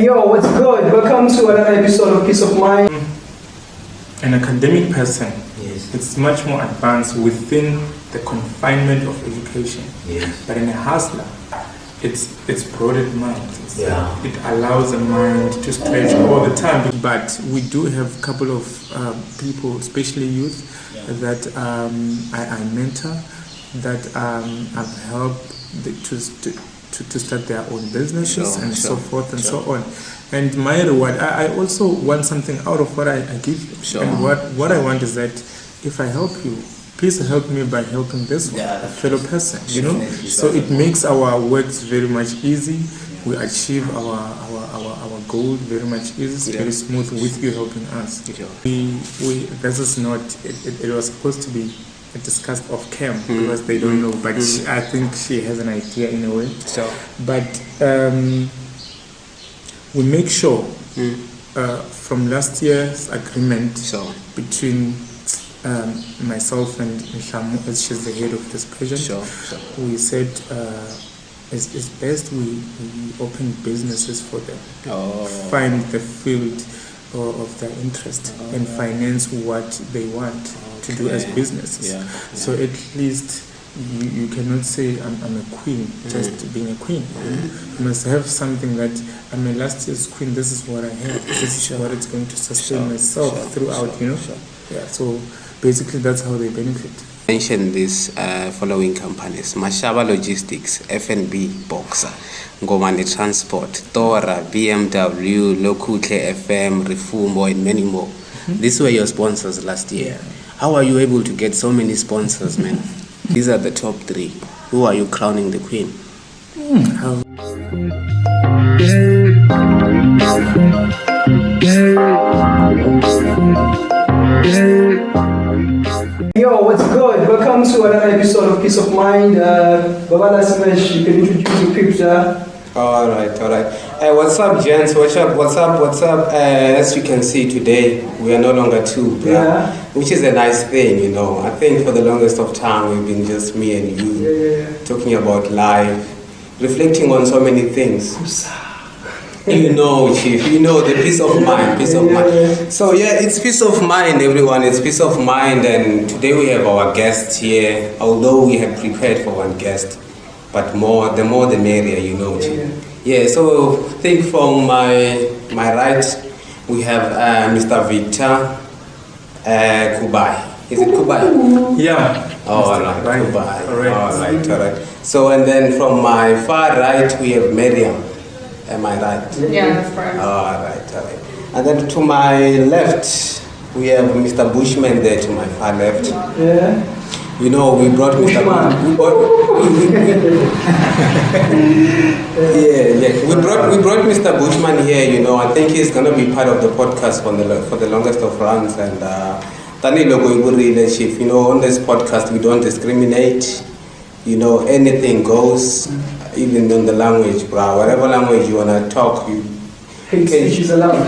Yo, what's good? Welcome to another episode of Peace of Mind. An academic person, Yes. it's much more advanced within the confinement of education. Yes. But in a hustler, it's broadened mind. Yeah. It allows a mind to stretch all the time. But we do have a couple of people, especially youth, that I mentor, that I've helped to start their own businesses so forth and so on. And my reward, I also want something out of what I give you. Sure. And what I want is that if I help you, please help me by helping this fellow person, you know. So it makes our works very much easy. We achieve our goal very much easy. It's very smooth with you helping us. We this is not. It was supposed to be discussed off cam because they don't know, but I think she has an idea in a way. So, but we make sure from last year's agreement between myself and Mhlamu, as she's the head of this project, we said it's best we open businesses for them, find the field of their interest and finance what they want to do as businesses. So at least you cannot say I'm a queen just being a queen. You must have something that I'm a last year's queen. This is what I have. This is what it's going to sustain myself throughout. You know. Yeah. So basically, that's how they benefit. Mention these following companies: Mashaba Logistics, F&B Boxer, Ngomane Transport, Thora, BMW, Lokutle FM, Refumbo, and many more. These were your sponsors last year. How are you able to get so many sponsors, man? These are the top 3. Who are you crowning the queen? Yo, what's good? Welcome to another episode of Peace of Mind. Baba Lassy, you can introduce your peeps. All right. Hey, what's up, gents? What's up? As you can see today, we are no longer two, which is a nice thing, you know. I think for the longest of time, we've been just me and you, talking about life, reflecting on so many things. You know, Chief, you know, the peace of mind. So it's peace of mind, everyone. It's peace of mind, and today we have our guest here, although we had prepared for one guest. But the more the merrier, you know. So I think from my right, we have Mr. Victor Kubai. Is it Kubai? Yeah. All right, Kubai. All right. So, and then from my far right, we have Miriam. Am I right? Yeah, that's correct. All right. And then to my left, we have Mr. Bushman there to my far left. Yeah. You know, we brought Mr. We brought Mr. Bushman here. You know, I think he's gonna be part of the podcast for the longest of runs. And you know, on this podcast we don't discriminate. You know, anything goes, even on the language, bro. Whatever language you wanna talk, hate speech is allowed.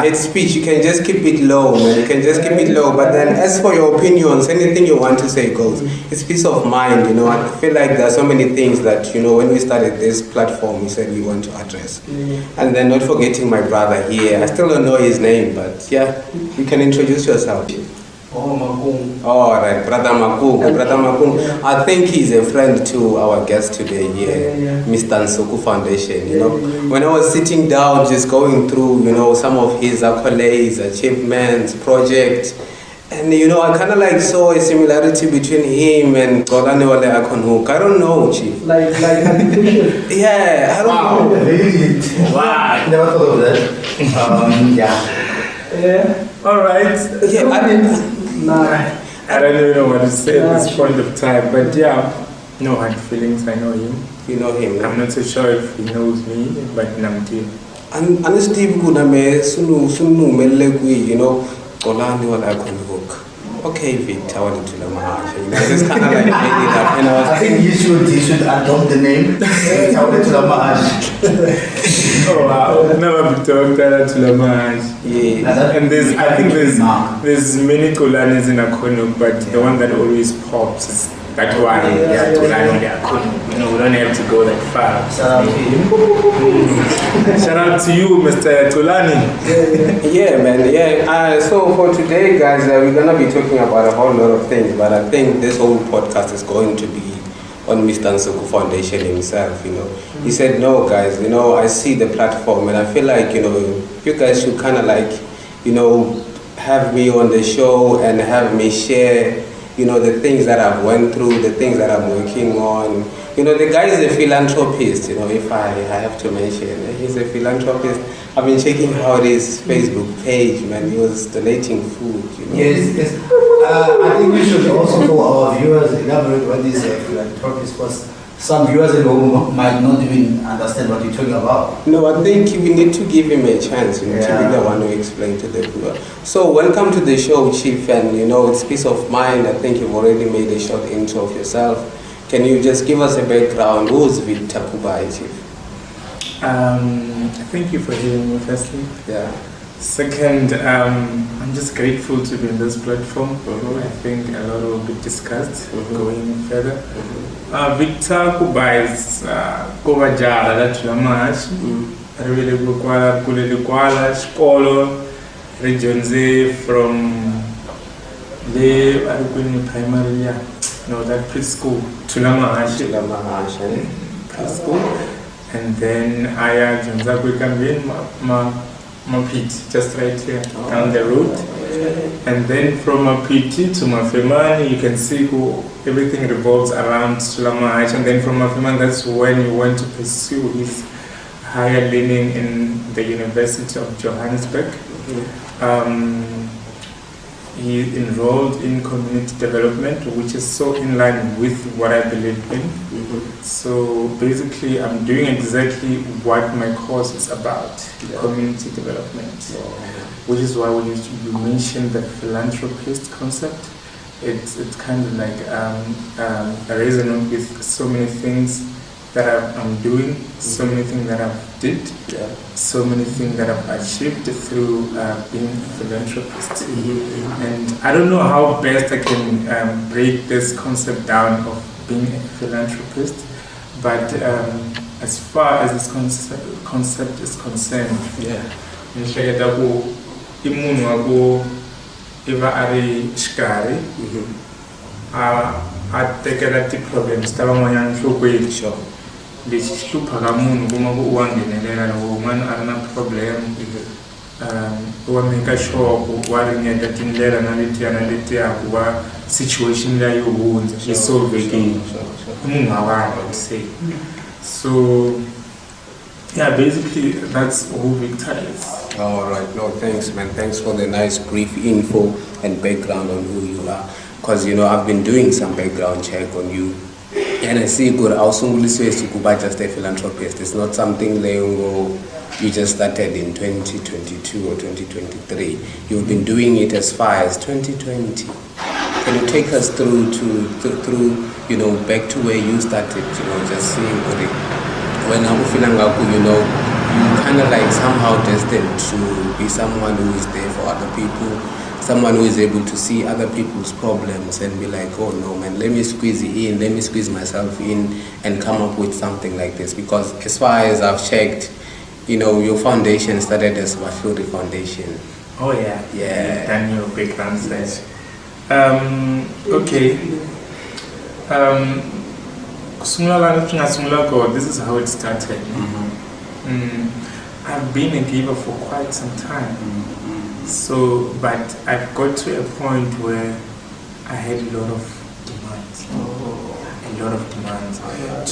Hate speech, you can just keep it low, man. You can just keep it low. But then as for your opinions, anything you want to say goes. It's peace of mind, you know. I feel like there are so many things that, you know, when we started this platform, we said we want to address. And then not forgetting my brother here. I still don't know his name, but yeah, you can introduce yourself. All right, Brother Makung. I think he's a friend to our guest today here, Mr. Nsuku Foundation. You know, when I was sitting down, just going through, you know, some of his accolades, achievements, projects, and you know, I kind of like saw a similarity between him and Golane Wale Akonhook. I don't know, Chief. Like yeah, I don't know. Wow. Never thought of that. All right. I don't even know what to say at this point of time, but no hard feelings. I know him. You know him. I'm not so sure if he knows me, but Namti. And Steve Guname Sunu Melegui, you know, Golani Wale Akonhook. Okay, Victor, I wanted to know my you know, I just kind of like made it up. And I think you should adopt the name. Oh wow! Never been talked to Lamaj. Yeah, and I think there's many Kolanis in Akonhook, but the one that always pops is That one, Yeah. you know, we don't have to go that far. Shout out to him. Shout out to you, Mr. Tulani. Yeah, man. Yeah. So for today, guys, we're gonna be talking about a whole lot of things, but I think this whole podcast is going to be on Mr. Nsuku Foundation himself. You know, he said, "No, guys. You know, I see the platform, and I feel like you guys should kind of like, have me on the show and have me share." The things that I've went through, the things that I'm working on. The guy is a philanthropist, if I have to mention. He's a philanthropist. I've been checking out his Facebook page, man. He was donating food, Yes. I think we should also, for our viewers, elaborate what is a philanthropist, because some viewers at home might not even understand what you're talking about. No, I think we need to give him a chance, to be the one to explain to the viewer. So, welcome to the show, Chief, and it's peace of mind. I think you've already made a short intro of yourself. Can you just give us a background? Who's Victor Kubai, Chief? Thank you for having me, firstly. Yeah. Second, I'm just grateful to be on this platform. I think a lot will be discussed going further. Victor Kubai is Kovajala, that's Lamash. Really Kuala, Skolo, region Z from the primary, that preschool to Lamash. Preschool. And then I Jonzaku Kambin, Mapiti, just right here down the road. And then from Mapiti to Mafemani, you can see everything revolves around Sulamahach. And then from Mafemani, that's when he went to pursue his higher learning in the University of Johannesburg. He enrolled in community development, which is so in line with what I believe in. So basically, I'm doing exactly what my course is about, community development. Which is why when you mention the philanthropist concept, it's kind of like resonant with so many things that I'm doing, so many things that I've did, so many things that I've achieved through being a philanthropist. And I don't know how best I can break this concept down of being a philanthropist, but as far as this concept is concerned, imunhu wako iva ari xikari a tekela ti-problems ta van'wanyana nhlokweni lexi xi hluphaka munhu kuma ku u wa nghenelela loko un'wana a ri na problem u wa make sure ku wa ringeta tindlela na letiya ku va situation leyi yi hundza yi solvekile i munhu wa vanhu I would say. So yeah, basically that's who Victor is. All right, no, thanks, man. Thanks for the nice brief info and background on who you are. Because, I've been doing some background check on you. And I see good. Also, just a philanthropist. It's not something you just started in 2022 or 2023. You've been doing it as far as 2020. Can you take us through, back to where you started, just seeing when I'm feeling you kind of like somehow destined to be someone who is there for other people, someone who is able to see other people's problems and be like, oh no man, let me squeeze it in, let me squeeze myself in and come up with something like this. Because as far as I've checked, your foundation started as Wafluri Foundation. Oh yeah. Yeah. Done your background stage. Okay. This is how it started. I've been a giver for quite some time. So, but I've got to a point where I had a lot of demands.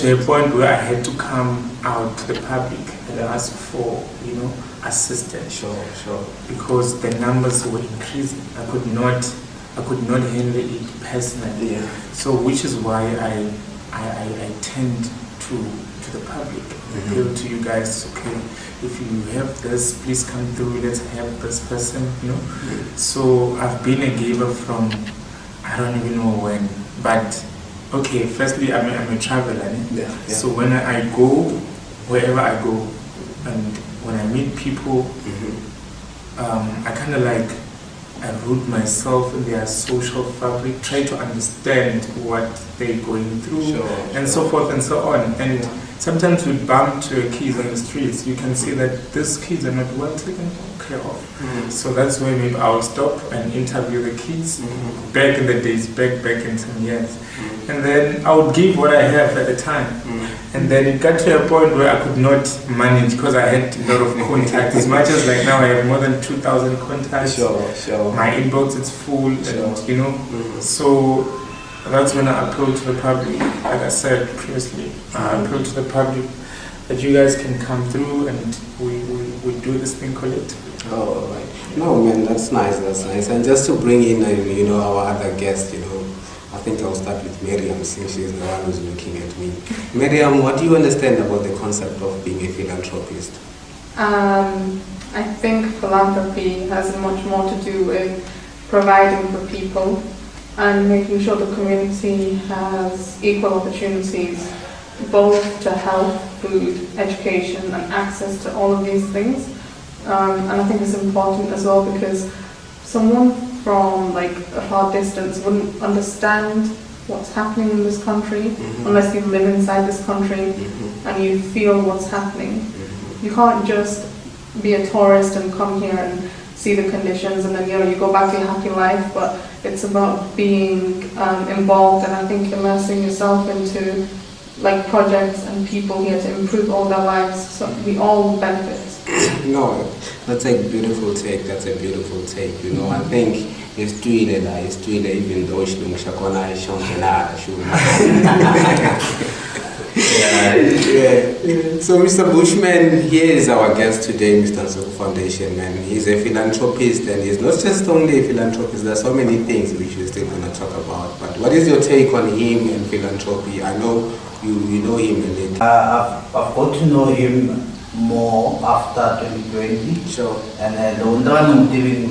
To a point where I had to come out to the public and ask for, assistance. Sure. Because the numbers were increasing. I could not handle it personally. Yeah. So, which is why I tend to the public, appeal to you guys. Okay, if you have this, please come through. Let's help this person. So I've been a giver from I don't even know when, but okay. Firstly, I'm a traveler. Yeah. So when I go wherever I go, and when I meet people, I kind of like root myself in their social fabric, try to understand what they're going through, and so forth and so on. And sometimes we bump to kids on the streets, you can see that these kids are not well taken care of. So that's where maybe I'll stop and interview the kids back in the days, back in some years. And then I would give what I have at the time. And then it got to a point where I could not manage because I had a lot of contacts. As much as like now I have more than 2,000 contacts. My inbox is full, and you know. So that's when I approached the public. Like I said previously, I approached the public that you guys can come through and we do this thing collectively. Oh, right. No, man, that's nice. And just to bring in, you know, our other guest, you know, I think I'll start with Miriam since she's the one who's looking at me. Miriam, what do you understand about the concept of being a philanthropist? I think philanthropy has much more to do with providing for people and making sure the community has equal opportunities, both to health, food, education and access to all of these things. And I think it's important as well because someone from like a far distance wouldn't understand what's happening in this country unless you live inside this country and you feel what's happening. You can't just be a tourist and come here and see the conditions and then you go back to your happy life, but it's about being involved and I think immersing yourself into like projects and people here to improve all their lives so we all benefit. No, that's a beautiful take. You know, I think it's doing it even though she don't shakona So Mr. Bushman, here is our guest today, Mr. Nsuku Foundation, and he's a philanthropist, and he's not just only a philanthropist, there's so many things which we're still going to talk about. But what is your take on him and philanthropy? I know you know him a little. I've got to know him more after 2020. Sure. And the one even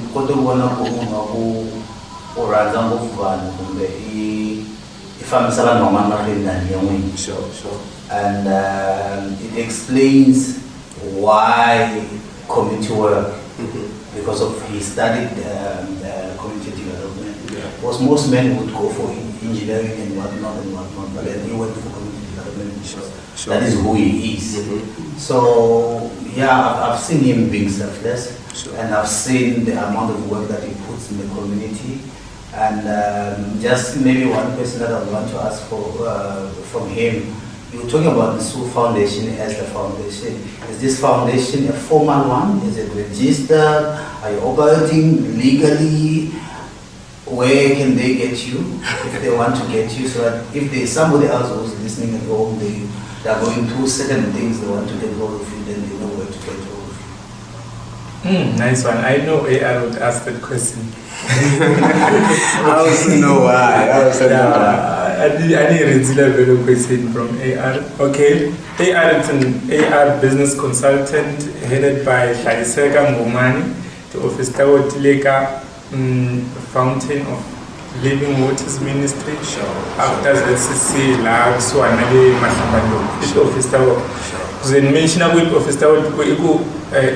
Sure. And it explains why community work, because of he studied community development. Because most men would go for engineering and whatnot, but then he went for community development. Sure. That is who he is. So yeah, I've seen him being selfless, and I've seen the amount of work that he puts in the community. And just maybe one question that I want to ask for from him. You were talking about the Nsuku Foundation as the foundation. Is this foundation a formal one? Is it registered? Are you operating legally? Where can they get you if they want to get you? So that if there's somebody else who's listening at home, they are going through certain things, they want to get hold of you, then they know where to get hold of you. Nice one. I know AR would ask that question. I also know why. I need a better question from AR. Okay, AR is an AR business consultant headed by Lassy the office Tileka Fountain of Living Waters Ministry. After ZCC, so another office then mention about office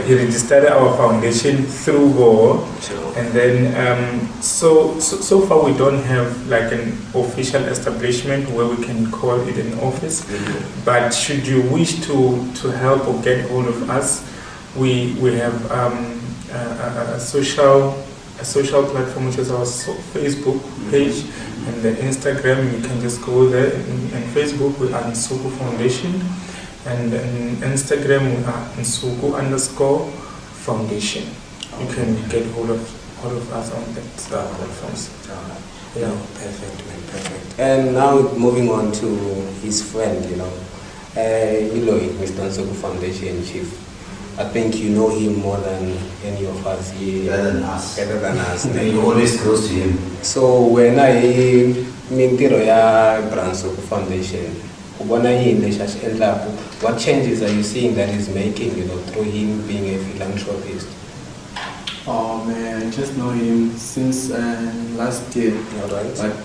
he registered our foundation through Go, and then so far we don't have like an official establishment where we can call it an office. But should you wish to help or get hold of us, we have a social platform which is our Facebook page, and the Instagram you can just go there. And Facebook we are Nsuku Foundation. And on Instagram we are Nsuku_Foundation. You can get hold of us on that platforms. Yeah, perfect. And now moving on to his friend, Mr. Nsuku Foundation Chief. I think you know him more than any of us here. Better than us. And you're always close to him. So when I Mintiro ya Nsuku Foundation, what changes are you seeing that he's making, through him being a philanthropist? Oh man, I just know him since last year. Alright. But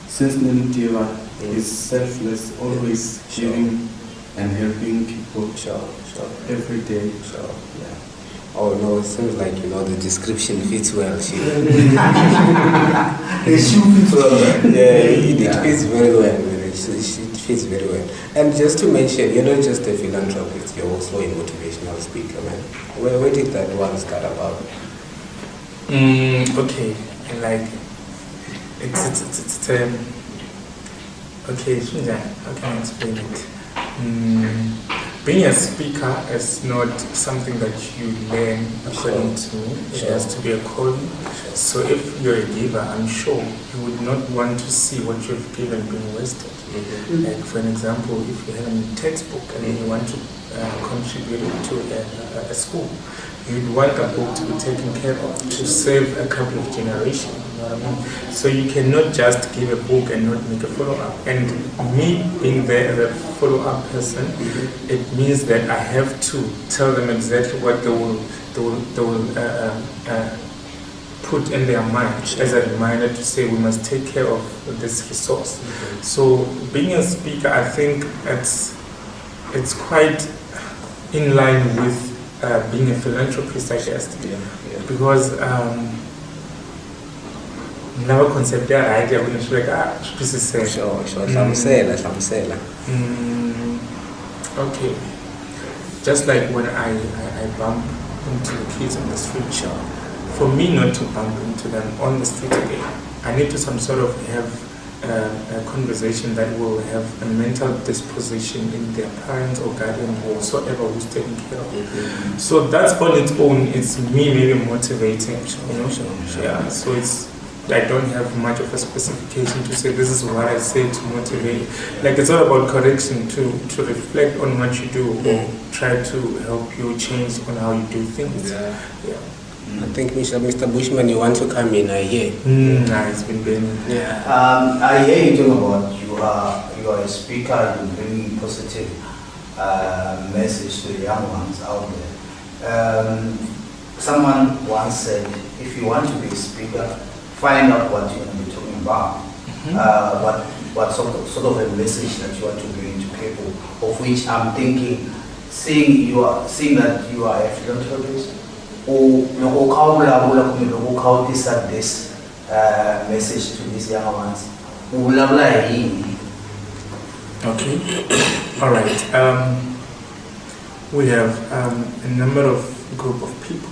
since Nintiva, he's selfless, always giving and helping people every day. Yeah. Oh no, it seems like the description fits well. The shoe fits well. It fits very well. It fits very well. And just to mention, you're not just a philanthropist; you're also a motivational speaker, man. Where did that one start about? Okay, like it's okay. How can I explain it? Being a speaker is not something that you learn according to me. It has to be a calling. So if you're a giver, I'm sure you would not want to see what you've given being wasted. Like for an example, if you have a textbook and then you want to contribute it to a school, you'd want a book to be taken care of to save a couple of generations. You know what I mean? So you cannot just give a book and not make a follow-up. And me being the follow-up person, it means that I have to tell them exactly what they will put in their mind as a reminder to say we must take care of this resource. So being a speaker, I think it's quite in line with being a philanthropist, I guess, because never concept that idea when it's like this is Sure. Okay, just like when I bump into the kids on the street, for me not to bump into them on the street again, I need to some sort of have a conversation that will have a mental disposition in their parents or guardian or whosoever who's taking care of it. So that's on its own, it's me maybe motivating, Yeah, so I don't have much of a specification to say this is what I say to motivate. Like it's all about correction, to reflect on what you do or try to help you change on how you do things. Yeah. I think Mr. Bushman, you want to come in, I hear. Nah, it's been burning. Yeah. I hear you talking about you are a speaker, you bring positive message to the young ones out there. Someone once said, if you want to be a speaker, find out what you're going to be talking about. What sort of a message that you want to bring to people, of which I'm thinking, seeing that you are a philanthropist, or how this message to these young ones. Okay. All right. We have a number of group of people.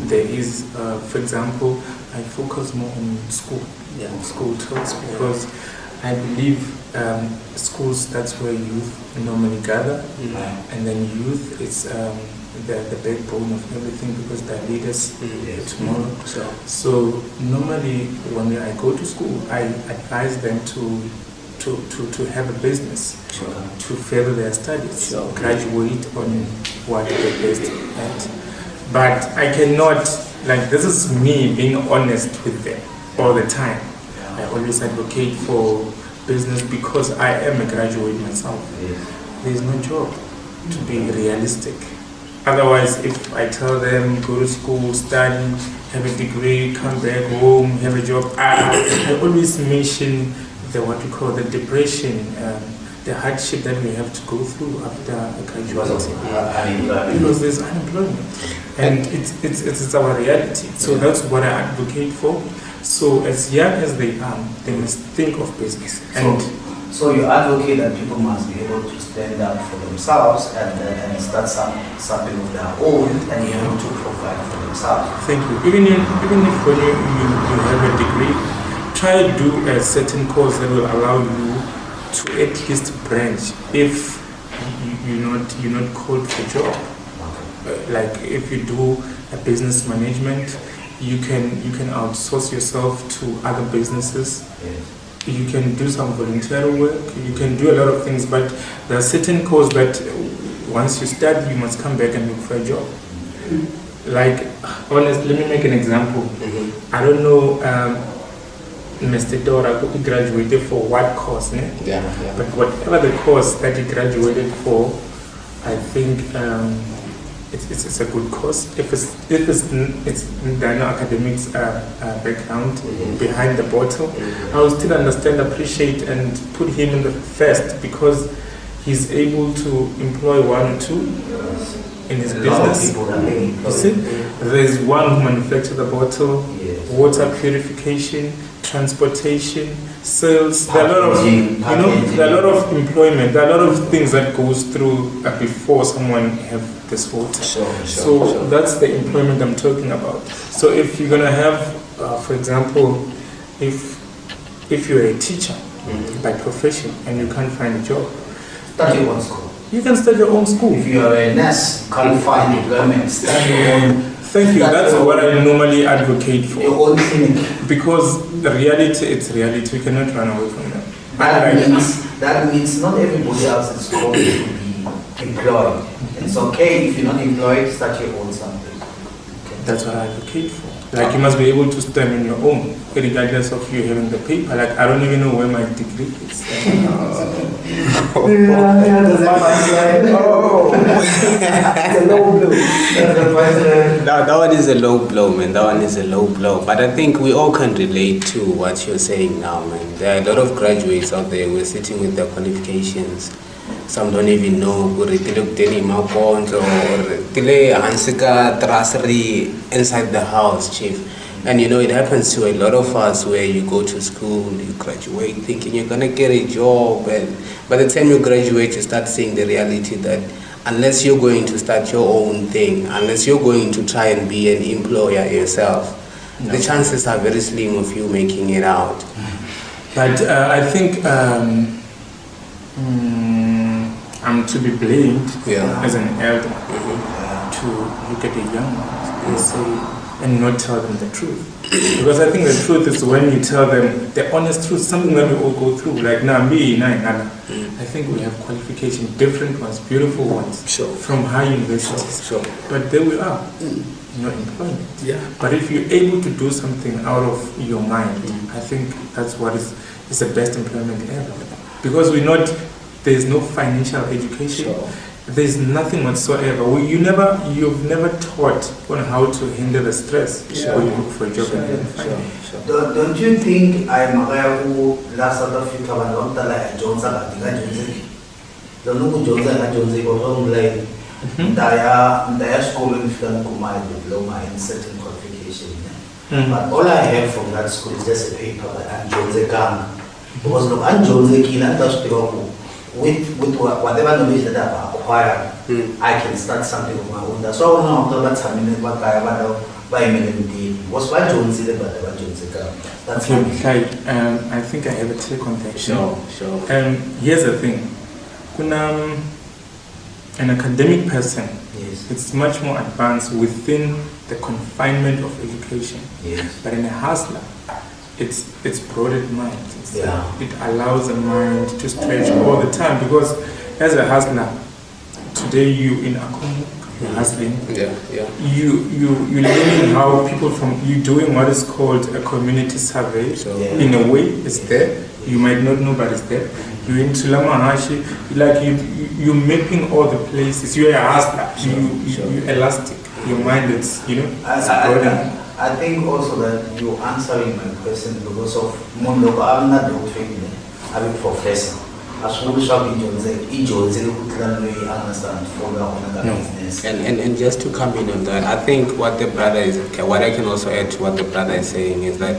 There is, for example, I focus more on school talks because I believe schools, that's where youth normally gather, and then youth is the backbone of everything because they're leaders tomorrow. So normally when I go to school, I advise them to have a business, to further their studies, graduate on what they're best at. But I cannot, this is me being honest with them all the time. I always advocate for business because I am a graduate myself. There is no job, to be realistic. Otherwise, if I tell them go to school, study, have a degree, come back home, have a job, I always mention the depression, the hardship that we have to go through after graduating. Because there's unemployment. And it's our reality. So that's what I advocate for. So as young as they are, they must think of business. So you advocate that people must be able to stand up for themselves and start something of their own and be able to provide for themselves. Thank you. Even if when you have a degree, try to do a certain course that will allow you to at least branch if you're not called for job. Like if you do a business management, you can outsource yourself to other businesses. You can do some volunteer work. You can do a lot of things, but there are certain courses that once you start, you must come back and look for a job. Like, honestly, let me make an example. I don't know, Mr. Dora graduated for what course, ne? But whatever the course that he graduated for, I think it's a good course. If it's the academics background behind the bottle, I will still understand, appreciate, and put him in the first because he's able to employ one or two. in his A lot of business. people are being You see, there's one who manufactures the bottle, Yes. water purification, transportation, sales. There are a lot of, Packaging, there are a lot of employment. There are a lot of things that goes through before someone have this water. So that's the employment I'm talking about. So if you're gonna have, for example, if you're a teacher by profession and you can't find a job, Start your own school. you can start your own school. If you are a nurse, can't find employment, start your own. Thank you. start That's your what own- I normally advocate for. Your own clinic. Because the reality, it's reality. We cannot run away from them. That means not everybody else is going to be employed. It's okay if you're not employed, start your own something. That's what I advocate for. Like you must be able to stand on your own, regardless of you having the paper. Like I don't even know where my degree is. That's a punchline. Oh, it's a low blow. That's a punchline. That one is a low blow, man. That one is a low blow. But I think we all can relate to what you're saying now, man. There are a lot of graduates out there who are sitting with their qualifications. Some don't even know who inside the house, chief. And you know, it happens to a lot of us where you go to school, you graduate thinking you're gonna get a job, and by the time you graduate, you start seeing the reality that unless you're going to start your own thing, unless you're going to try and be an employer yourself, the chances are very slim of you making it out. But I think I'm to be blamed as an elder to look at the young ones and say, and not tell them the truth. Because I think the truth is when you tell them the honest truth, something that we all go through. Like now, I think we have qualifications, different ones, beautiful ones, from high universities. But there we are, no employment. But if you're able to do something out of your mind, I think that's what is the best employment ever. Because there's no financial education. There's nothing whatsoever. You've never taught on how to handle the stress when you look for a job. Don't you think I'm aware who last South Africa when I'm like Jones don't know who Jones like Daya school in my diploma in certain qualification. But all I have from that school is just a paper that I'm Jones Gang. Because look, I'm Jones with whatever knowledge that I've acquired, I can start something of my own. That's why I know that's a minute what I was by Jones that's okay, I think I have a take on that. Sure. Here's the thing. An academic person, it's much more advanced within the confinement of education. But in a hustler, it's broadened mind. It allows the mind to stretch all the time, because as a hustler, today you in Akumu, you're hustling. You're learning how people you doing what is called a community survey. In a way, it's there. You might not know, but it's there. You're in Tulamahashi, like you're mapping all the places. You're a hustler. You're elastic. Your mind is, broadened. I think also that you're answering my question because of Mondoko. I'm not doctoring, I'm a professor. As well as and just to come in on that, I think what I can also add to what the brother is saying is that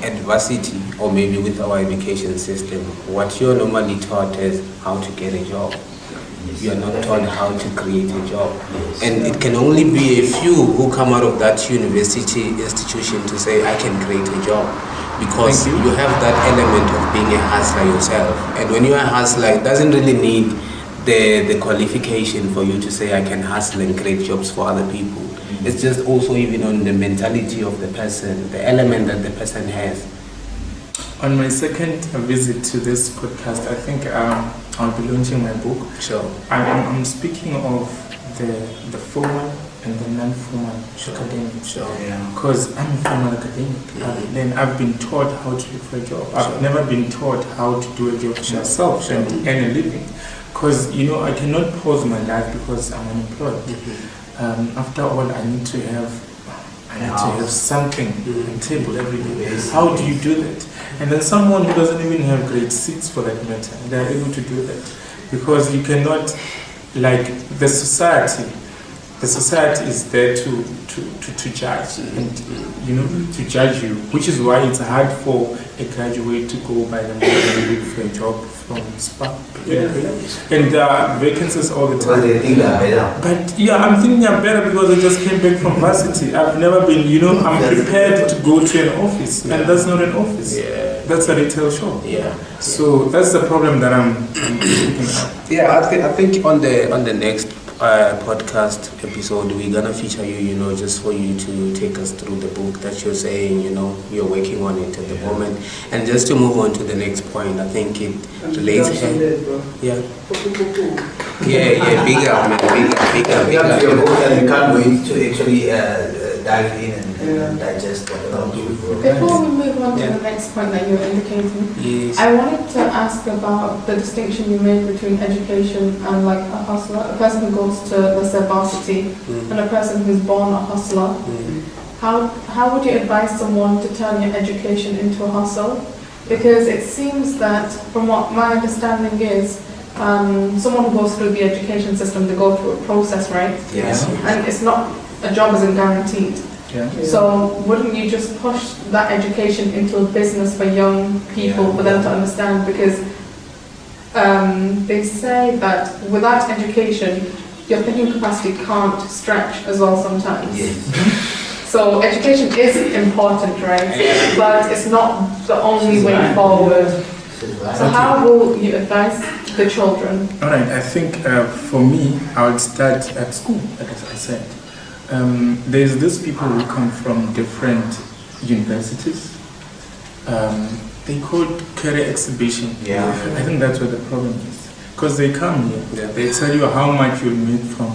at varsity, or maybe with our education system, what you're normally taught is how to get a job. You are not taught how to create a job. And it can only be a few who come out of that university institution to say, I can create a job. Because you have that element of being a hustler yourself. And when you're a hustler, it doesn't really need the qualification for you to say, I can hustle and create jobs for other people. It's just also even on the mentality of the person, the element that the person has. On my second visit to this podcast, I think I'll be launching my book. I'm speaking of the formal and the non-formal academic. Because I'm a formal academic. Then I've been taught how to look for a job. I've never been taught how to do a job for myself and earn a living. Because I cannot pause my life because I'm unemployed. After all, I need to have something on the table every day. How do you do that? And then someone who doesn't even have grade 6 for that matter, they're able to do that. Because you cannot, like the society the society is there to judge and to judge you, which is why it's hard for a graduate to go by the model and look for a job from SPA. And there are vacancies all the time. Because they think they're better. But yeah, I'm thinking I'm better because I just came back from varsity. I've never been, I'm prepared to go to an office, and that's not an office. Yeah. That's a retail shop. Yeah. So that's the problem that I'm looking at. Yeah, I think on the next podcast episode we're gonna feature you, just for you to take us through the book that you're saying, you're working on it at the moment. And just to move on to the next point, I think it relates. Yeah, big up, man, big up. We have your book and we can't wait to actually dive in and digest whatever we do. Before we move on to the next point that you were indicating, Yes. I wanted to ask about the distinction you made between education and like a hustler, a person who goes to, let's say, varsity, and a person who's born a hustler. How would you advise someone to turn your education into a hustle? Because it seems that, from what my understanding is, someone who goes through the education system, they go through a process, right? Yes. And it's not, a job isn't guaranteed. Yeah. So wouldn't you just push that education into a business for young people for them to understand? Because they say that without education, your thinking capacity can't stretch as well sometimes. Yes. So education is important, right? But it's not the only way forward. So how will you advise the children? All right, I think for me, I would start at school, like I said. There's these people who come from different universities. They call it career exhibition. Yeah. I think that's where the problem is. Because they come here, they tell you how much you'll make from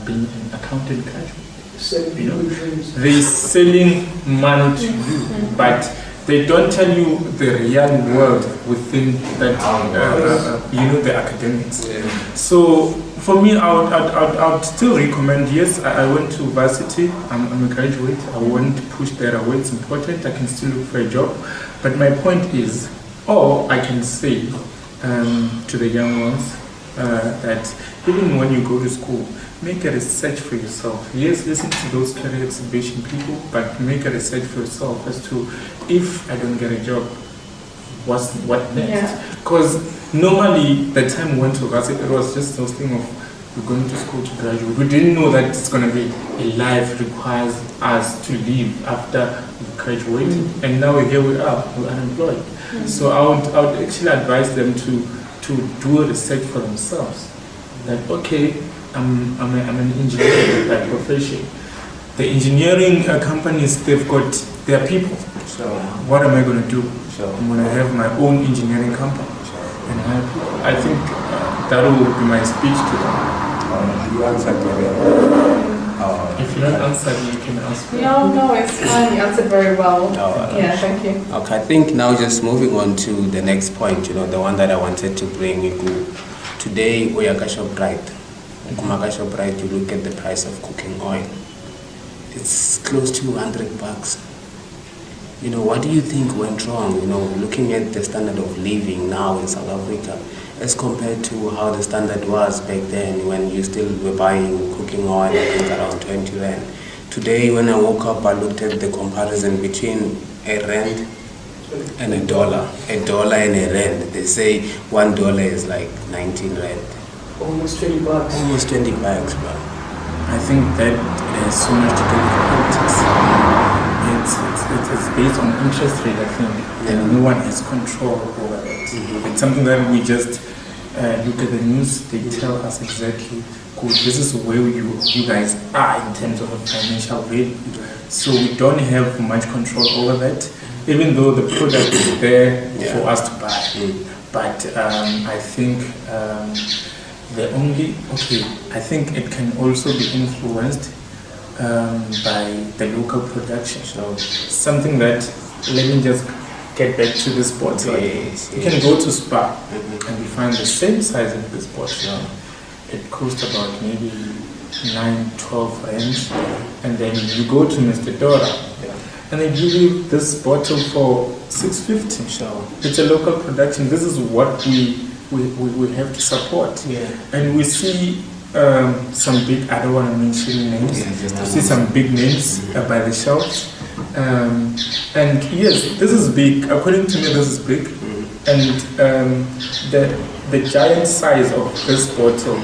being an accountant graduate. They're selling money to you, but they don't tell you the real world within that, the academics. So for me, I would still recommend, yes, I went to varsity, I'm a graduate, I won't push that away, it's important, I can still look for a job. But my point is, or I can say to the young ones, that even when you go to school, make a research for yourself. Yes, listen to those career exhibition people, but make a research for yourself as to, if I don't get a job, what next? Because normally the time we went to varsity, it was just those thing of we're going to school to graduate. We didn't know that it's going to be a life requires us to leave after we graduated, and now here we are, we're unemployed. So I would actually advise them to do a research for themselves. That okay, I'm an engineer by profession. The engineering companies, they've got their people. So what am I going to do? I'm going to have my own engineering company. And I think that will be my speech to them. You answered very If you don't answer, you can ask. No, it's fine. You answered very well. Thank you. Okay, I think now just moving on to the next point, the one that I wanted to bring you. Today, we are ShopRite. ShopRite, you look at the price of cooking oil. It's close to $100. What do you think went wrong, looking at the standard of living now in South Africa as compared to how the standard was back then when you still were buying cooking oil, I think around 20 Rand. Today, when I woke up, I looked at the comparison between a Rand and $1. $1 and a Rand. They say $1 is like 19 Rand. Almost $20. Almost $20, bro. I think that has so much to do with politics. It's based on interest rate, I think, and no one has control over it. It's something that we just look at the news, they tell us exactly, cool, this is where you guys are in terms of a financial value. So we don't have much control over that, even though the product is there for us to buy. But I think I think it can also be influenced by the local production. So something that, let me just get back to this bottle. You can go to SPA and you find the same size of this bottle. It costs about maybe 9-12 rands, and then you go to Mr. Dora and they give you this bottle for 650. So it's a local production. This is what we have to support. And we see some big, I don't want to mention names, to see some big names by the shelves. And yes, this is big. According to me, this is big. And the giant size of this bottle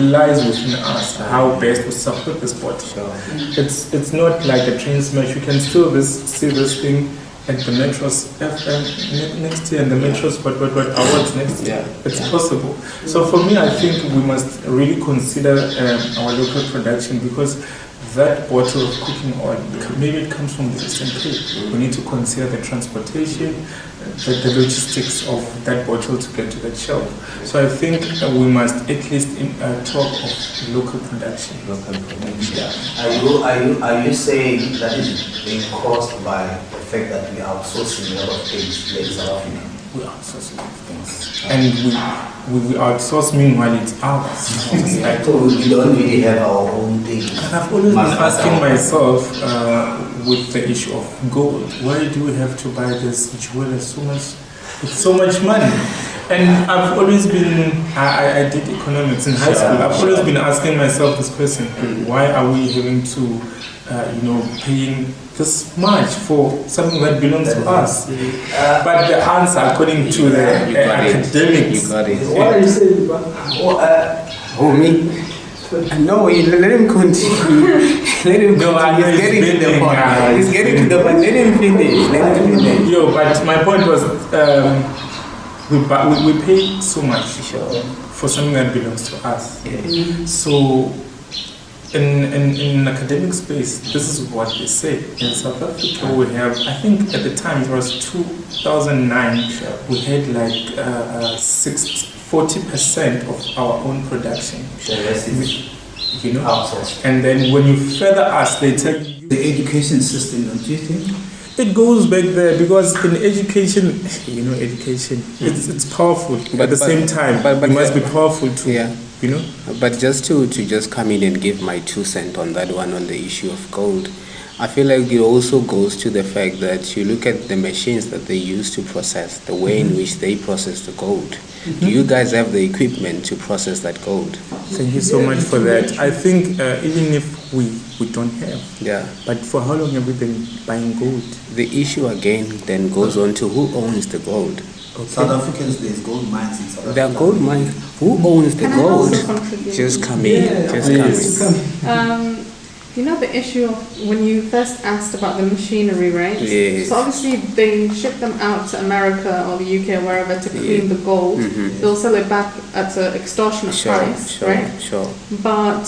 lies within us, how best to support this bottle. It's not like a train smash. You can still see this thing at the Metros FM next year and the Metros what awards next year. It's possible. So for me, I think we must really consider our local production, because that bottle of cooking oil, maybe it comes from the Eastern Cape. We need to consider the transportation, the logistics of that bottle to get to that shelf. So I think we must at least talk of local production. Are you saying that is being caused by the fact that we are outsourcing a lot of things like South Africa? We outsource a lot of things. And we outsource, meanwhile it's ours. So we don't really have our own things. And I've always been asking myself with the issue of gold, why do we have to buy this jewel with so much money? And I've always been, I did economics in high school. I've always been asking myself this question, why are we having to, paying this much for something that belongs to us? But the answer, according to the academics, You got it. What are you saying, Me? No, let him continue. Let him continue. He's getting to the point. He's getting to the point. Let him finish. Yo, but my point was, we pay so much for something that belongs to us. So, in academic space, this is what they say. In South Africa, we have, I think at the time it was 2009, we had like 40% of our own production. Outsourced. And then when you further ask, they tell you The education system, don't you think? it goes back there, because in education, education, it's powerful. But at the same time, it must be powerful too. But just to just come in and give my 2 cents on that one, on the issue of gold, I feel like it also goes to the fact that you look at the machines that they use to process, the way in which they process the gold. Do you guys have the equipment to process that gold? Thank you so much for that. I think even if we don't have, but for how long have we been buying gold? The issue again then goes on to who owns the gold. Okay. South Africans, there's gold mines in South Africa. There are gold mines. Who owns the Can I gold? also contribute? Just come in. The issue of when you first asked about the machinery, right? Yes. So obviously they ship them out to America or the UK or wherever to clean the gold. They'll sell it back at an extortionate price, right? Sure. But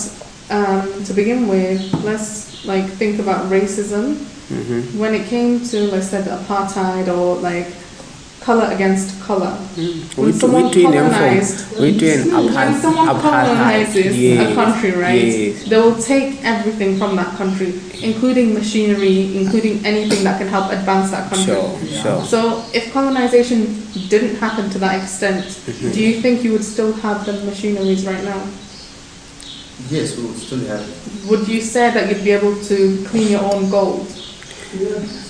to begin with, let's think about racism. When it came to, let's say, apartheid or color against color. When someone colonizes a country, right, they will take everything from that country, including machinery, including anything that can help advance that country. Sure. So if colonization didn't happen to that extent, do you think you would still have the machineries right now? Yes, we will still have it. Would you say that you'd be able to clean your own gold?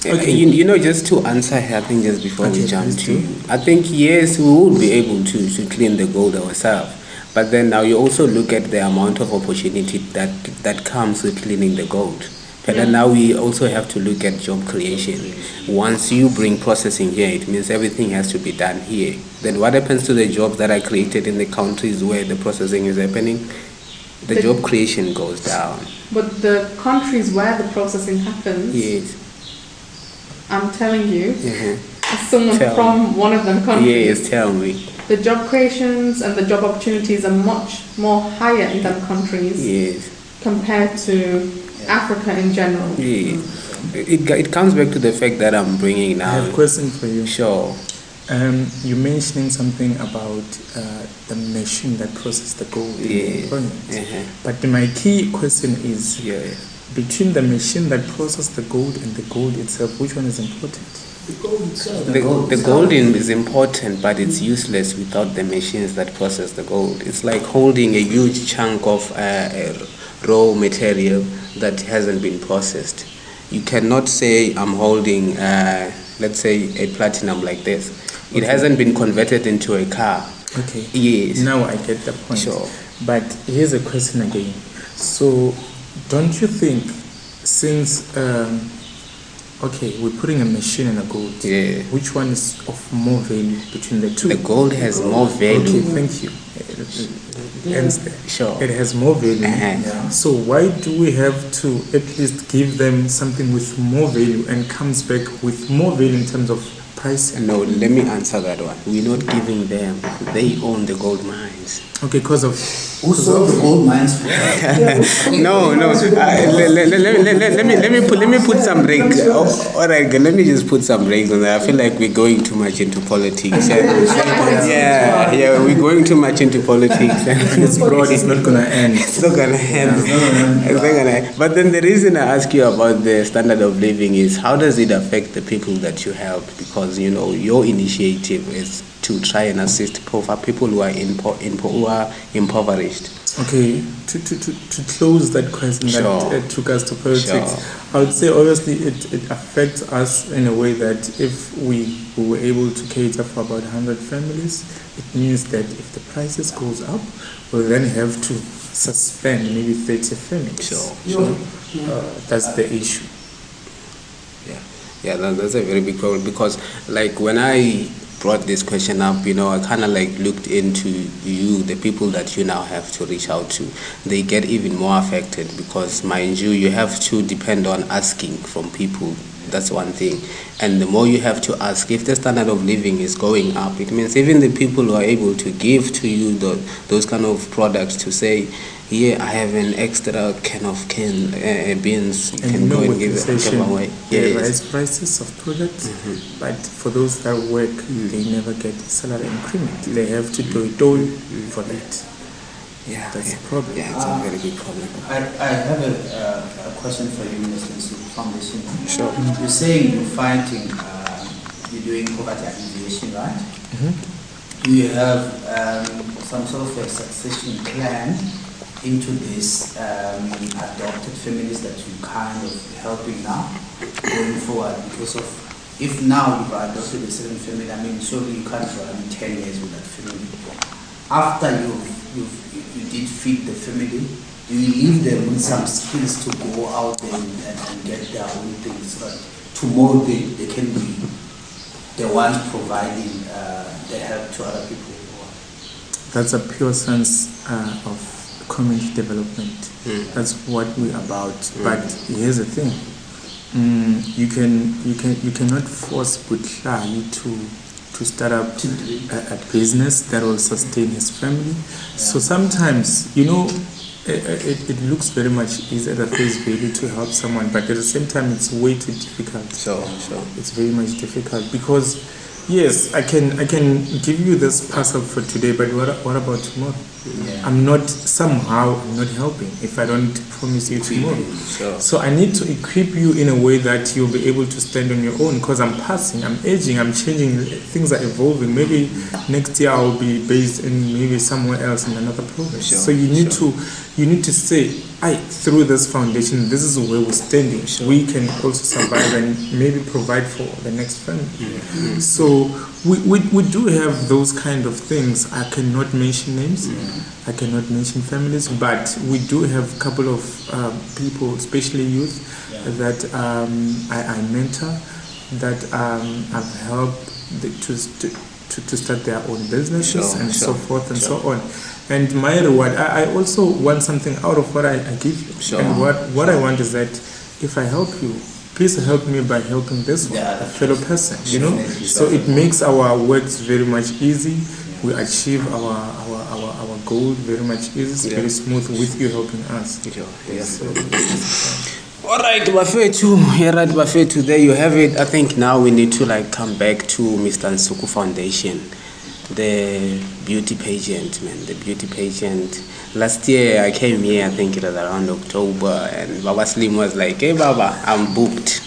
Okay. Just to answer here, I think just before we jump to, I think yes, we would be able to clean the gold ourselves. But then now you also look at the amount of opportunity that comes with cleaning the gold. But then now we also have to look at job creation. Once you bring processing here, it means everything has to be done here. Then what happens to the jobs that are created in the countries where the processing is happening? The job creation goes down. But the countries where the processing happens, yes, I'm telling you, as someone from one of them countries, yes, tell me. The job creations and the job opportunities are much more higher in them countries compared to Africa in general. Yeah. It comes back to the fact that I'm bringing now. I have a question for you. Sure. You're mentioning something about the machine that processes the gold. But my key question is, between the machine that processes the gold and the gold itself, which one is important? The gold is important, but it's useless without the machines that process the gold. It's like holding a huge chunk of raw material that hasn't been processed. You cannot say I'm holding, let's say, a platinum like this. It hasn't been converted into a car. Okay. Yes. Now I get the point. Sure. But here's a question again. So, don't you think, since okay, we're putting a machine and a gold. Yeah. Which one is of more value between the two? The gold has more value. Okay, thank you. It ends there. Sure. It has more value. Uh-huh. So why do we have to at least give them something with more value and comes back with more value in terms of price? No, let me answer that one. We're not giving them. They own the gold mines. Okay, because of Who sold the gold mines for? No. Let me put some break. All right, let me just put some breaks on that. I feel like we're going too much into politics. Yeah, we're going too much into politics. this broad is not gonna end. It's not gonna end. It's not gonna end. But then the reason I ask you about the standard of living is, how does it affect the people that you help? Because your initiative is to try and assist people who are impoverished. Okay, to close that question that took us to politics, Sure. I would say obviously it affects us in a way that if we were able to cater for about 100 families, it means that if the prices goes up, we'll then have to suspend maybe 30 families. Sure. That's the issue. Yeah, that's a very big problem, because like when I brought this question up, I kind of like looked into the people that you now have to reach out to. They get even more affected because, mind you have to depend on asking from people. That's one thing. And the more you have to ask, if the standard of living is going up, it means even the people who are able to give to you those kind of products, to say, yeah, I have an extra can of beans, you can go and give them away. They raise prices of products, but for those that work, they never get salary increment. They have to do it for that. Yeah, that's a problem. Yeah, it's a very big problem. I have a question for you, Mr. Nsuku, Foundation. Sure. You're saying you're fighting, you're doing poverty alleviation, right? Do you have some sort of a succession plan into this adopted families that you kind of helping now going forward? Because of, if now you've adopted a certain family, I mean, surely you can't run 10 years with that family. After you did feed the family, do you leave them with some skills to go out there and get their own things, so that tomorrow they can be the ones providing the help to other people? That's a pure sense of community development. That's what we're about. But here's the thing: you cannot force Butlali to start up a business that will sustain his family. So sometimes, it looks very much easy at a face value to help someone, but at the same time, it's way too difficult. Sure. It's very much difficult because, yes, I can give you this parcel for today, but what about tomorrow? I'm not helping if I don't promise you tomorrow. Sure. So I need to equip you in a way that you'll be able to stand on your own, because I'm passing, I'm aging, I'm changing, things are evolving. Maybe next year I'll be based in maybe somewhere else in another province. So you need to say, through this foundation, this is where we're standing. We can also survive and maybe provide for the next family. So we do have those kind of things. I cannot mention names, I cannot mention families, but we do have a couple of people, especially youth, that I mentor, that I've helped to start their own businesses and so forth and so on. And my reward, I also want something out of what I give you. And what I want is that if I help you, please help me by helping this one, a fellow person, So it makes our works very much easy. We achieve our goal very much easy, very smooth with you helping us. All right, Bafetu, there you have it. I think now we need to come back to Mr. Nsuku Foundation. The beauty pageant, man, the beauty pageant. Last year I came here, I think it was around October, and Baba Slim was like, hey Baba, I'm booked.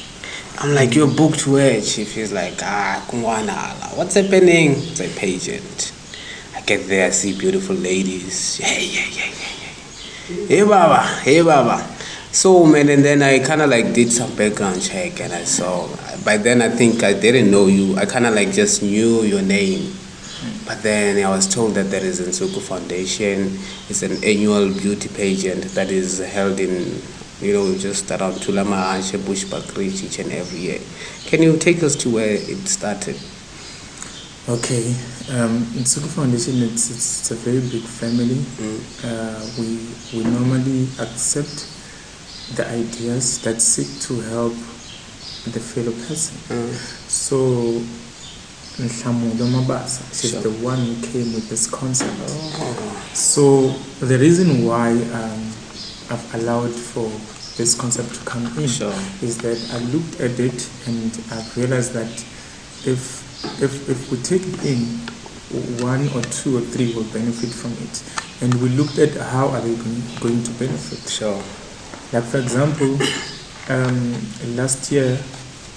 I'm like, you're booked where? Chief is like, Kungwana, what's happening? It's a pageant. I get there, I see beautiful ladies. Hey Baba. So man, and then I kind of did some background check, and I saw, by then I think I didn't know you. I kind of just knew your name. But then I was told that there is a Nsuku Foundation. It's an annual beauty pageant that is held in, just around Tulama, Bushbuck Ridge each and every year. Can you take us to where it started? Okay, Nsuku Foundation, it's a very big family. We normally accept the ideas that seek to help the fellow person. So, Nhlamulo Mabasa, she's Sure. the one who came with this concept. So, the reason why I've allowed for this concept to come in Sure. is that I looked at it and I've realized that if we take it in, 1 or 2 or 3 will benefit from it. And we looked at how are they going to benefit. Sure. Like for example, last year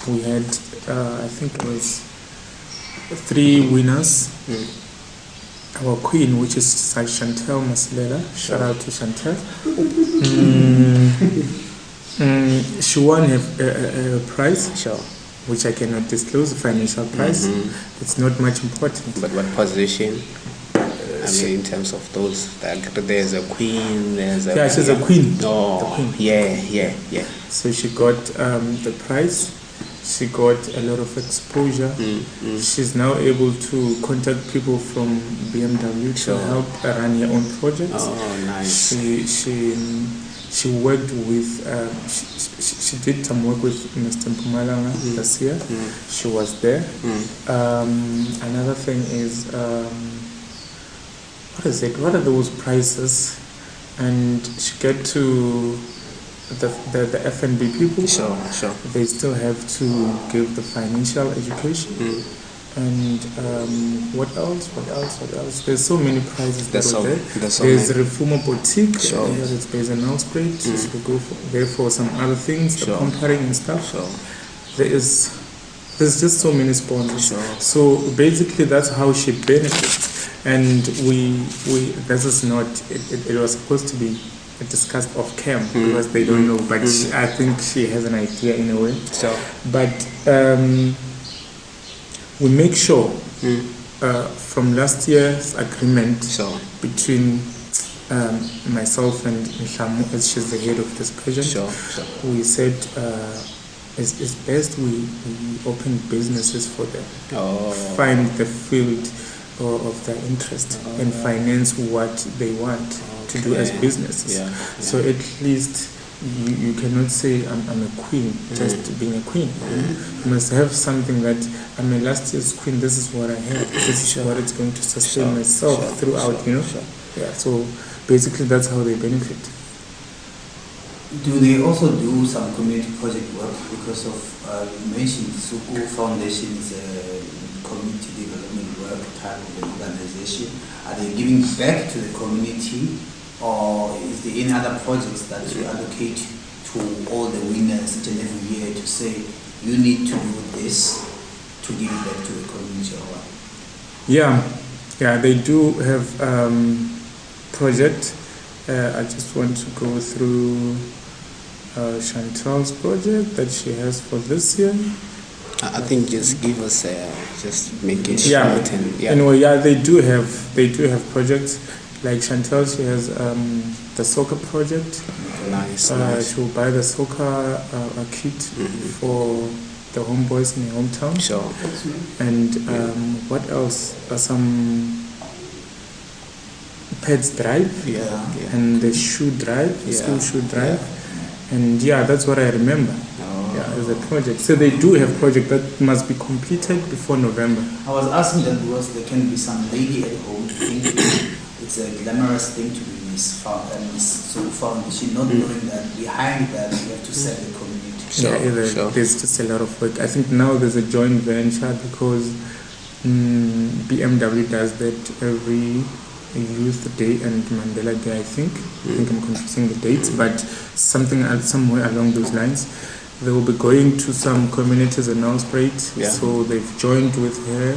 we had, I think it was 3 winners. Our queen, which is Chantel Masilela, shout out to Chantel. She won a prize. Sure. Which I cannot disclose, the financial price. It's not much important. But what position? In terms of those, like there's a queen, there's a... Yeah, she's a queen. Oh, the queen. Yeah. So she got the prize. She got a lot of exposure. She's now able to contact people from BMW to help run her own projects. Oh, nice. She worked with, she did some work with Mr. Mpumalanga this year. She was there. Another thing is, what is it? What are those prizes? And she get to the F&B people. Sure. They still have to give the financial education. And what else? There's so many prizes that are there. There's Reformer Boutique. Sure. There's an Allspread. So we go there for some other things, the comparing and stuff. There's just so many sponsors. So basically, that's how she benefits. And this is not. It was supposed to be discussed off cam because they don't know. But I think she has an idea in a way. But. We make sure from last year's agreement between myself and Nhlamu, as she's the head of this pageant, we said it's best we open businesses for them, find the field of their interest and finance what they want to do as businesses. So at least you cannot say I'm a queen just being a queen. You must have something that I'm a last year's queen. This is what I have. This is what it's going to sustain myself throughout. Yeah. So basically, that's how they benefit. Do they also do some community project work? Because of you mentioned Nsuku Foundation is a community development work type of an organization. Are they giving back to the community? Or is there any other projects that you allocate to all the winners each and every year to say you need to do this to give back to the community or what? Yeah, they do have project. I just want to go through Chantal's project that she has for this year. I think just give us just make it short and Anyway, they do have projects. Like Chantal, she has the soccer project. Nice. She will buy the soccer kit for the homeboys in her hometown. And what else? Some pets drive. And the shoe drive, school shoe drive. And that's what I remember. As a project. So they do have project that must be completed before November. I was asking that because there can be some lady at home thinking it's a glamorous thing to be Miss Foundation, not knowing that behind that you have to serve the community. There's just a lot of work. I think now there's a joint venture because BMW does that every Youth Day and Mandela Day, I think. I think I'm confusing the dates, but somewhere along those lines. They will be going to some communities and Allspread, so they've joined with her.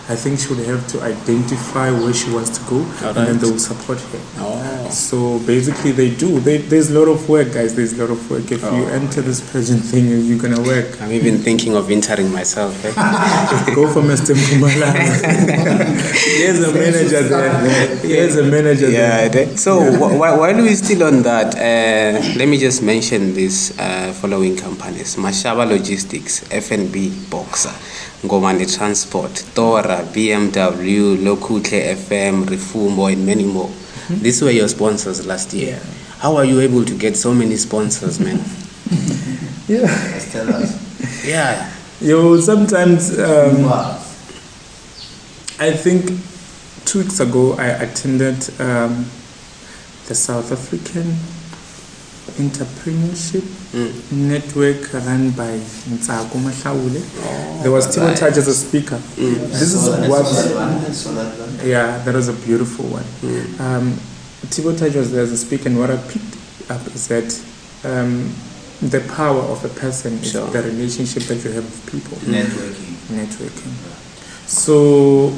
I think she would have to identify where she wants to go, and then they will support her. So basically they do. There's a lot of work, guys. There's a lot of work. If you enter this pageant thing, you're going to work. I'm even thinking of entering myself. Go for Mr. Mkumala. Here's a manager there. Here's a manager there. So while we're still on that, let me just mention these following companies: Mashaba Logistics, F&B Boxer, Ngomani Transport, Tora, BMW, Lokutle FM, Refumbo, and many more. These were your sponsors last year. How are you able to get so many sponsors, man? Yeah. Sometimes I think 2 weeks ago I attended the South African Entrepreneurship Network run by Nsuku. There was Timo Taj as a speaker. This is what. Yeah, that was a beautiful one. Timo Taj was there as a speaker, and what I picked up is that the power of a person is the relationship that you have with people. Networking. So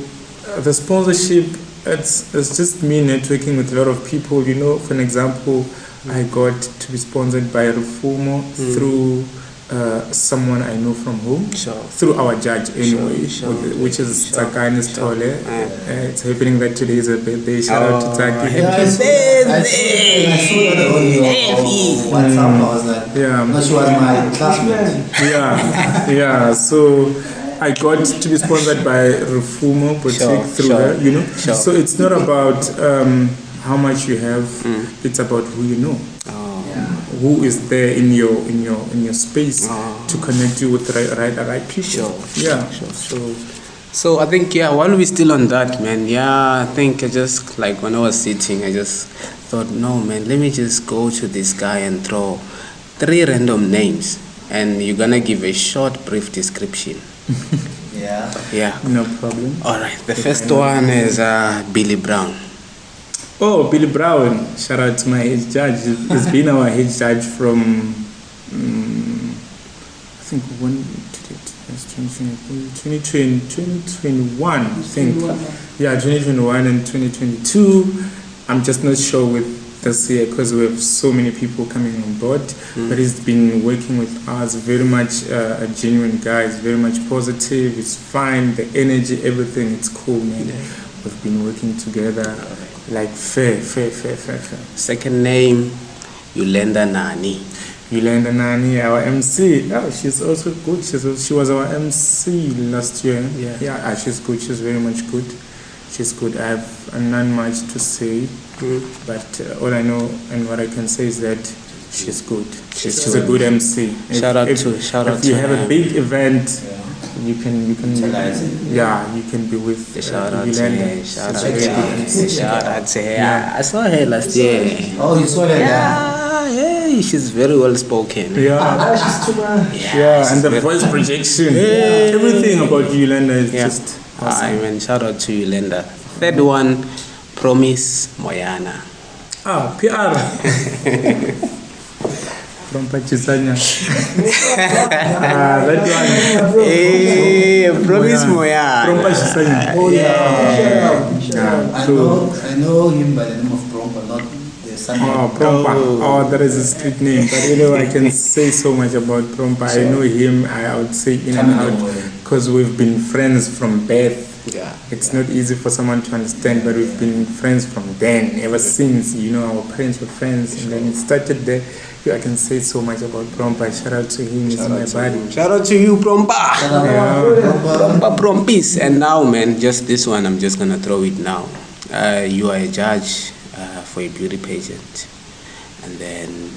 the sponsorship, it's just me networking with a lot of people. For an example, I got to be sponsored by Rufumo through someone I know from home, through our judge anyway, which is Tsakani Stole. It's happening that today is a birthday. Shout out to Tsaki. Happy birthday! I saw that on your WhatsApp. I was like, she was my classmate. So I got to be sponsored by Rufumo Boutique through her, So it's not about how much you have, it's about who you know. Who is there in your space to connect you with the right people. So I think while we're still on that, man, I think I just, like, when I was sitting, I just thought, no, man, let me just go to this guy and throw 3 random names, and you're gonna give a short, brief description. Yeah. No problem. All right. The first one is Billy Brown. Oh, Billy Brown. Shout out to my head judge. He's been our head judge from, I think, 2021, I think. 2021 and 2022. I'm just not sure with this year because we have so many people coming on board. But he's been working with us, very much a genuine guy. He's very much positive. It's fine. The energy, everything, it's cool, man. We've been working together. Like fair. Second name, Yolanda Nani. Yolanda Nani, our MC. She's also good. She was our MC last year. She's good. She's very much good. She's good. I have not much to say, but all I know and what I can say is that she's good. She's a good MC. Shout out to if you have a big event, you can you can be with Yolanda. Shout out to her. I saw her last year. Oh, you saw her? Yeah, she's very well spoken. And the voice projection, everything about Yolanda is just awesome. Shout out to Yolanda. Third one, Promise Moyana. PR. From Pachisanya. That one. Promise Moyana. From Pachisanya. I know him by the name of Prompa, not the son. Prompa. That is a street name. But I can say so much about Prompa. I know him, I would say in and out, because we've been friends from birth. It's not easy for someone to understand, but we've been friends from then, ever since. Our parents were friends, and then it started there. I can say so much about Prompa. Shout out to him, he's my buddy. Shout out to you, Prompa. Prompa Prompis. And now, man, just this one, I'm just gonna throw it now. You are a judge for a beauty pageant, and then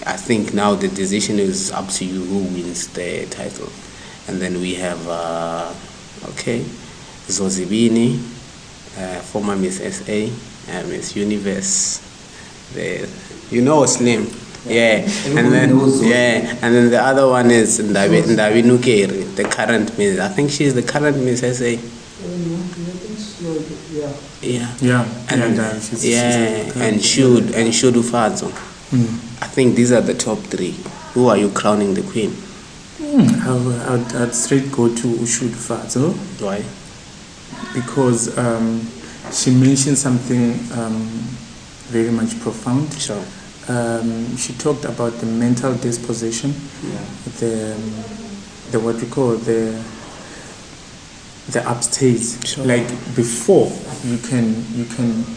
I think now the decision is up to you who wins the title. And then we have Zozibini, former Miss SA, Miss Universe. Slim. And then the other one is Ndawi Nukeri, the current Miss. I think she's the current Miss SA. And Shudu Fadzo. I think these are the top 3. Who are you crowning the queen? I'd straight go to Shudu Fadzo. Why? because she mentioned something very much profound. Sure. She talked about the mental disposition, the what we call the upstage. Sure. Like before you can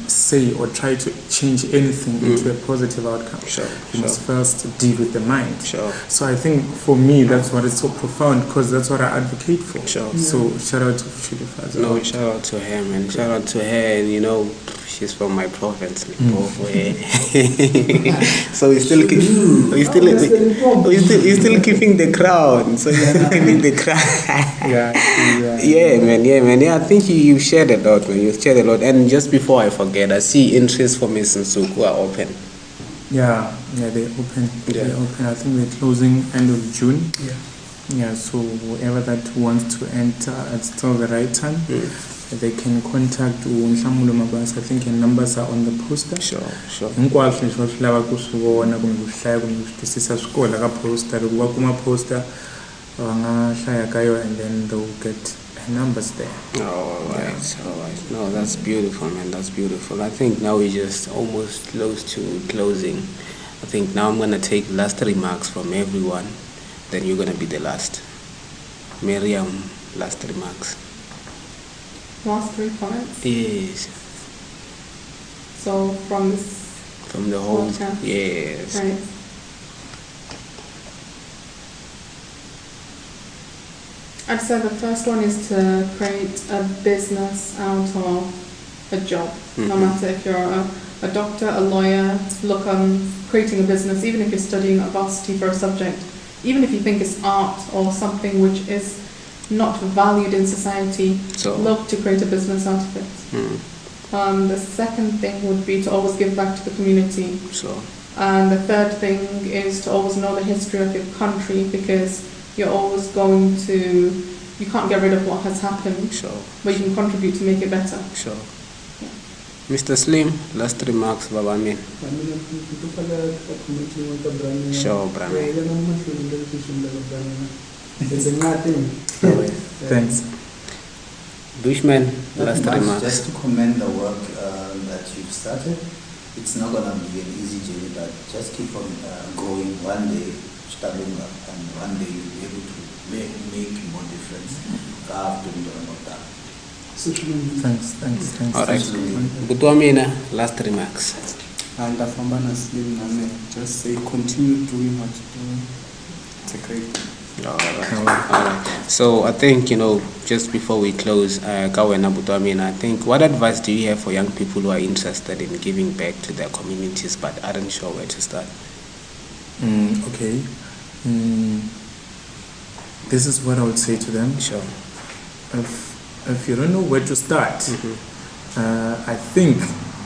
say or try to change anything into a positive outcome. Sure. You must first deal with the mind. Sure. So I think for me that's what is so profound, because that's what I advocate for. Sure. So shout out to Fushilifa. No, shout out to her, man. Shout out to her, and she's from my province, so we're still keeping the crown. So you're still keeping the crown. Yeah, man. Yeah, I think you shared a lot, man. You've shared a lot. And just before I forget, I see interest for Miss Nsuku are open. Yeah, they're open. Yeah. They're open. I think they're closing end of June. Yeah, so whoever that wants to enter, it's still the right time. They can contact Nhlamulo Mabasa. I think your numbers are on the poster. Sure. Hinkwaswo leswi va swi lavaka ku swi vona kumbe ku hlaya kumbe ku twisisa swi kona ka poster. Loko va kuma poster va nga hlaya ka yona, and then they'll get numbers there. All right. No, that's beautiful, man. That's beautiful. I think now we're just almost close to closing. I think now I'm going to take last remarks from everyone. Then you're going to be the last. Miriam, last remarks. Last 3 comments. Yes. So from From the whole. podcast. Yes. Right. I'd say the first one is to create a business out of a job. No matter if you're a doctor, a lawyer, look on creating a business, even if you're studying at varsity for a subject, even if you think it's art or something which is not valued in society, look to create a business out of it. The second thing would be to always give back to the community. And the third thing is to always know the history of your country, because you're always going to, you can't get rid of what has happened, but you can contribute to make it better. Mr. Slim, last remarks, Baba Amin. Sure, Brahman. It's a nothing. Thanks. Bushman, last remarks. Just to commend the work that you've started. It's not going to be an easy journey, but just keep on going. One day, starting up, and one day you'll be able to make more difference. Thanks. All right. Butuamina, last remarks. And Afambana Slim Name, just say continue doing what you're doing. It's a great thing. All right. So I think, just before we close, Kawena Butuamina, I think, what advice do you have for young people who are interested in giving back to their communities but aren't sure where to start? Okay. This is what I would say to them. Sure. If you don't know where to start, I think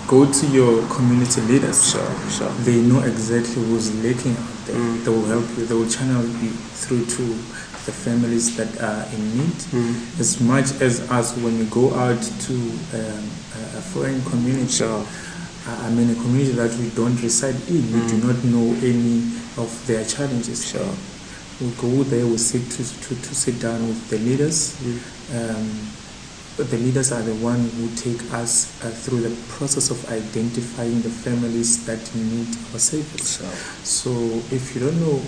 go to your community leaders. Sure. They know exactly who's lacking out there. They will help you. They will channel you through to the families that are in need. As much as us, when we go out to a foreign community, I mean a community that we don't reside in, we do not know any of their challenges. We go there, we seek to sit down with the leaders. The leaders are the ones who take us through the process of identifying the families that need our service. So if you don't know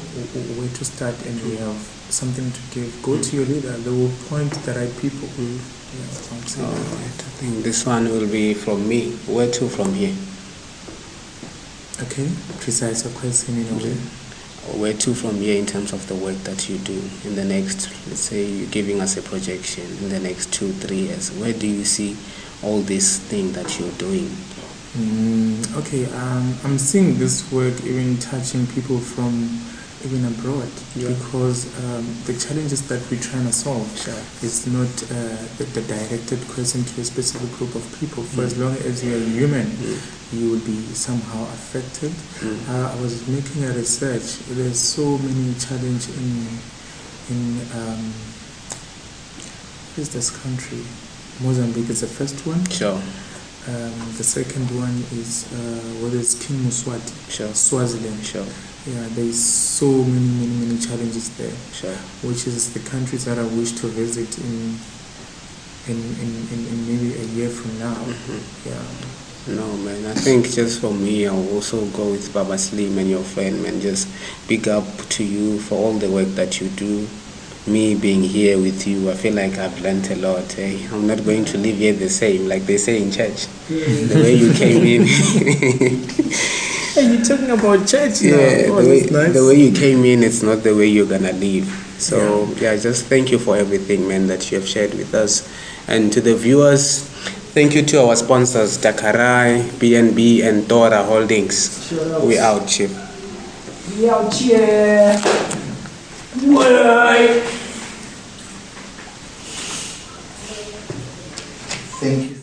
where to start and you have something to give, go to your leader. They will point the right people. All right. I think this one will be from me. Where to from here? Okay, precise your question in a way. Where to from here in terms of the work that you do in the next, let's say you're giving us a projection in the next 2-3 years. Where do you see all this thing that you're doing? Okay, I'm seeing this work even touching people from even abroad, because the challenges that we're trying to solve is not the directed question to a specific group of people. For as long as you're human, you will be somehow affected. I was making a research. There's so many challenges in where's this country? Mozambique is the first one. The second one is whether it's King Muswati, Swaziland. Yeah, there's so many challenges there, which is the countries that I wish to visit in maybe a year from now. Yeah. No, man, I think just for me, I'll also go with Baba Slim and your friend, man. Just big up to you for all the work that you do. Me being here with you, I feel like I've learned a lot. Eh? I'm not going to leave here the same, like they say in church. The way you came in. Hey, you're talking about church now. Yeah, Oh, that's nice. the way you came in, it's not the way you're gonna leave. So yeah, just thank you for everything, man, that you have shared with us. And to the viewers, thank you to our sponsors, Takarai, BNB, and Dora Holdings. We out, Chief. We out here. Thank you.